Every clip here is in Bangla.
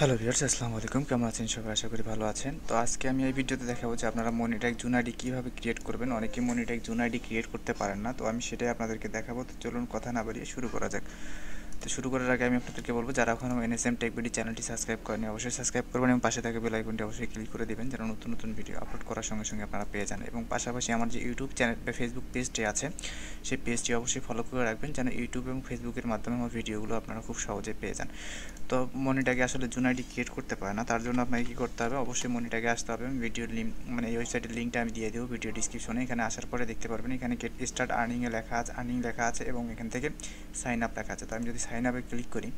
হ্যালো ভিউয়ার্স, আসসালামু আলাইকুম। কেমন আছেন সবাই? আশা করি ভালো আছেন। তো আজকে আমি এই ভিডিওতে দেখাবো যে আপনারা মনিট্যাগ জুন আইডি কীভাবে ক্রিয়েট করবেন। অনেকেই মনিট্যাগ জুন আইডি ক্রিয়েট করতে পারেন না, তো আমি সেটাই আপনাদেরকে দেখাবো। তো চলুন কথা না বাড়িয়ে শুরু করা যাক। তো শুরু করার আগে আমি আপনাদেরকে বলবো, যারা এখনও এনএসএম টেক বিডি চ্যানেলটি সাবস্ক্রাইব করেনি অবশ্যই সাবস্ক্রাইব করবেন এবং পাশে থাকা বেল আইকনটি অবশ্যই ক্লিক করে দেবেন, যেন নতুন নতুন ভিডিও আপলোড করার সঙ্গে সঙ্গে আপনারা পেয়ে যান। এবং পাশাপাশি আমার যে ইউটিউব চ্যানেল বা ফেসবুক পেজটি আছে, সেই পেজটি অবশ্যই ফলো করে রাখবেন, যেন ইউটিউব এবং ফেসবুকের মাধ্যমে আমার ভিডিওগুলো আপনারা খুব সহজে পেয়ে যান। তো মনিটাকে আসলে জুন আইডি ক্রিয়েট করতে পারে না, তার জন্য আপনাকে কী করতে হবে, অবশ্যই মনিটাকে আসতে হবে। ভিডিওর লিঙ্ক মানে এই ওয়েবসাইটের লিঙ্কটা আমি দিয়ে দেবো ভিডিও ডিসক্রিপশনে। এখানে আসার পরে দেখতে পারবেন এখানে গেট স্টার্ট আর্নিংয়ে লেখা আছে, আর্নিং লেখা আছে এবং এখান থেকে সাইন আপ লেখা আছে। তো আমি যদি সাইন আপে ক্লিক করি,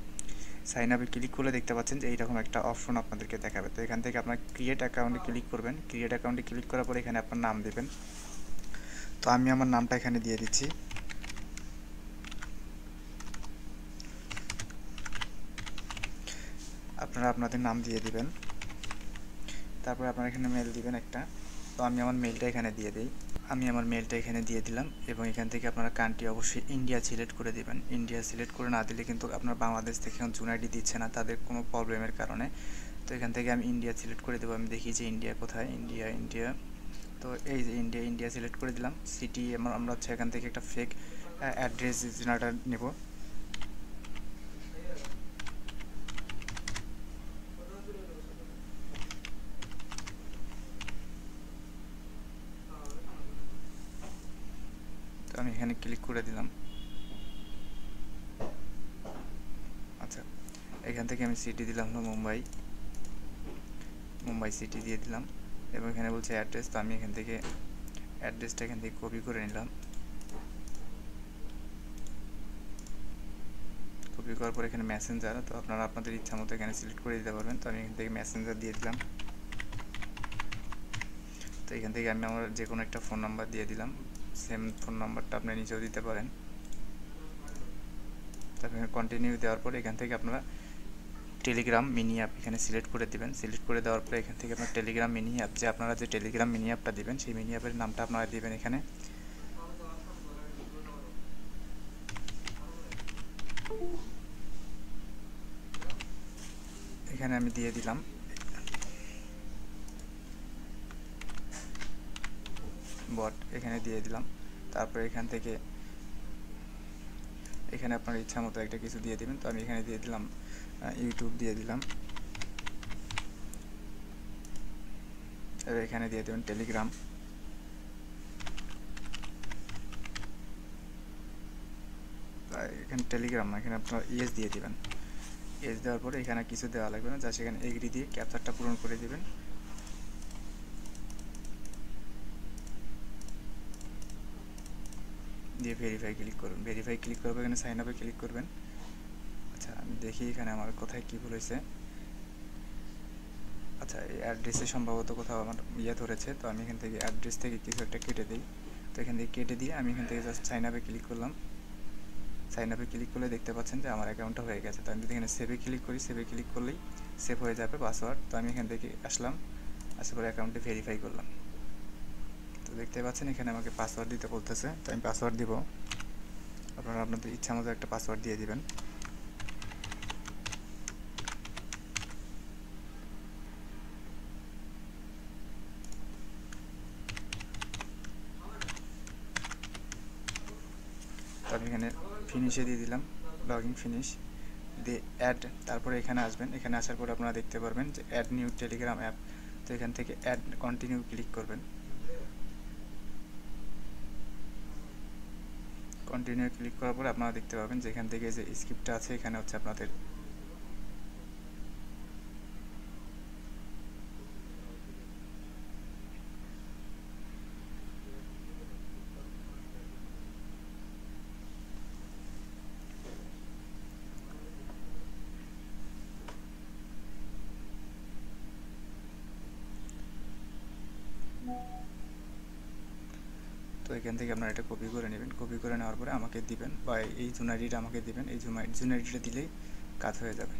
সাইন আপে ক্লিক করলে দেখতে পাচ্ছেন যে এইরকম একটা অপশন আপনাদেরকে দেখাবে। তো এখান থেকে আপনার ক্রিয়েট অ্যাকাউন্টে ক্লিক করবেন। ক্রিয়েট অ্যাকাউন্টে ক্লিক করার পরে এখানে আপনার নাম দেবেন। তো আমি আমার নামটা এখানে দিয়ে দিচ্ছি। আপনারা আপনাদের নাম দিয়ে দিবেন। তারপরে আপনারা এখানে মেল দিবেন একটা। তো আমি আমার মেলটা এখানে দিয়ে দিই। আমি আমার মেলটা এখানে দিয়ে দিলাম এবং এখান থেকে আপনারা কান্ট্রি অবশ্যই ইন্ডিয়া সিলেক্ট করে দিবেন। ইন্ডিয়া সিলেক্ট করে না দিলে কিন্তু আপনার বাংলাদেশ থেকে এখন জুন আইডি দিচ্ছে না, তাদের কোনো প্রবলেমের কারণে। তো এখান থেকে আমি ইন্ডিয়া সিলেক্ট করে দেবো। আমি দেখি যে ইন্ডিয়া কোথায়, ইন্ডিয়া। তো এই যে ইন্ডিয়া সিলেক্ট করে দিলাম। সিটি আমরা হচ্ছে এখান থেকে একটা ফেক অ্যাড্রেস জেনারেটর নেব। তো আমি এখানে ক্লিক করে দিলাম। আচ্ছা, এখান থেকে আমি সিটি দিলাম হলো মুম্বাই সিটি দিয়ে দিলাম এবং এখানে বলছে অ্যাড্রেস। তো আমি এখান থেকে অ্যাড্রেসটা এখান থেকে কপি করে নিলাম। কপি করার পর এখানে মেসেঞ্জার, তো আপনারা আপনাদের ইচ্ছা মতো এখানে সিলেক্ট করে দিতে পারবেন। তো আমি এখান থেকে মেসেঞ্জার দিয়ে দিলাম। তো এখান থেকে আমি আমার যে কোনো একটা ফোন নাম্বার দিয়ে দিলাম। সেম ফোন নাম্বারটা আপনি নিচেও দিতে পারেন। তারপরে কন্টিনিউ দেওয়ার পরে এখান থেকে আপনারা টেলিগ্রাম মিনি অ্যাপ এখানে সিলেক্ট করে দেবেন। সিলেক্ট করে দেওয়ার পরে এখান থেকে আপনার টেলিগ্রাম মিনি অ্যাপ, যে আপনারা যে টেলিগ্রাম মিনি অ্যাপটা দেবেন সেই মিনি অ্যাপের নামটা আপনারা দেবেন এখানে। এখানে আমি দিয়ে দিলাম বট, এখানে দিয়ে দিলাম। তারপরে এখান থেকে এখানে আপনার ইচ্ছা মতো একটা কিছু দিয়ে দেবেন। তো আমি এখানে দিয়ে দিলাম ইউটিউব দিয়ে দিলাম। এবার এখানে দিয়ে দেবেন টেলিগ্রাম। এখানে টেলিগ্রাম না, এখানে আপনার ইয়েস দিয়ে দিবেন। ইয়েস দেওয়ার পরে এখানে কিছু দেওয়া লাগবে না, যা সেখানে এগ্রি দিয়ে ক্যাপচারটা পূরণ করে দেবেন। দিয়ে ভেরিফাই ক্লিক করবেন। ভেরিফাই ক্লিক করবেন, এখানে সাইন আপে ক্লিক করবেন। আচ্ছা, আমি দেখি এখানে আমার কোথায় কী ভুল হয়েছে। আচ্ছা, এই অ্যাড্রেসে সম্ভবত কোথাও আমার ধরেছে। তো আমি এখান থেকে অ্যাড্রেস থেকে কিছু একটা কেটে দিই। তো এখান থেকে কেটে দিয়ে আমি এখান থেকে জাস্ট সাইন আপে ক্লিক করলাম। সাইন আপে ক্লিক করলে দেখতে পাচ্ছেন যে আমার অ্যাকাউন্টটা হয়ে গেছে। তো আমি যদি এখানে সেভে ক্লিক করি, সেভে ক্লিক করলেই সেভ হয়ে যাবে পাসওয়ার্ড। তো আমি এখান থেকে আসলাম, আসার পরে অ্যাকাউন্টে ভেরিফাই করলাম। তো দেখতে পাচ্ছেন এখানে আমাকে পাসওয়ার্ড দিতে বলতেছে। তো আমি পাসওয়ার্ড দিব। আপনারা আপনাদের ইচ্ছা মতো একটা পাসওয়ার্ড দিয়ে দিবেন। তো আমি এখানে ফিনিশে দিয়ে দিলাম, লগইন ফিনিশ দিয়ে অ্যাড। তারপরে এখানে আসবেন। এখানে আসার পরে আপনারা দেখতে পারবেন যে অ্যাড নিউ টেলিগ্রাম অ্যাপ। তো এখান থেকে অ্যাড কন্টিনিউ ক্লিক করবেন। কন্টিনিউ ক্লিক করার পরে আপনারা দেখতে পাবেন যে এখান থেকে যে স্ক্রিপ্টটা আছে এখানে হচ্ছে আপনাদের তো এখান থেকে আপনারা এটা কপি করে নেবেন। কপি করে নেওয়ার পরে আমাকে দিবেন, বা এই জুন আইডিটা আমাকে দিবেন। এই জুন আইডিটা দিলেই কাজ হয়ে যাবে।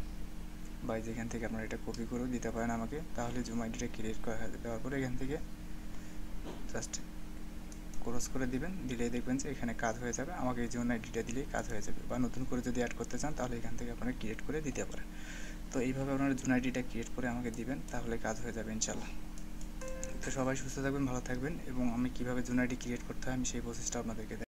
বা যেখান থেকে আপনারা এটা কপি করেও দিতে পারেন আমাকে, তাহলে জুম আইডিটা ক্রিয়েট করা হয়ে যাবে। দেওয়ার পরে এখান থেকে জাস্ট ক্রস করে দিবেন, দিলেই দেখবেন যে এখানে কাজ হয়ে যাবে। আমাকে এই জুন আইডিটা দিলেই কাজ হয়ে যাবে। বা নতুন করে যদি অ্যাড করতে চান তাহলে এখান থেকে আপনারা ক্রিয়েট করে দিতে পারেন। তো এইভাবে আপনারা জুন আইডিটা ক্রিয়েট করে আমাকে দিবেন, তাহলে কাজ হয়ে যাবে ইনশাল্লাহ। তো সবাই সুস্থ থাকবেন, ভালো থাকবেন, এবং আমি কীভাবে জুন আইডি ক্রিয়েট করতে হয় আমি সেই প্রসেসটা আপনাদেরকে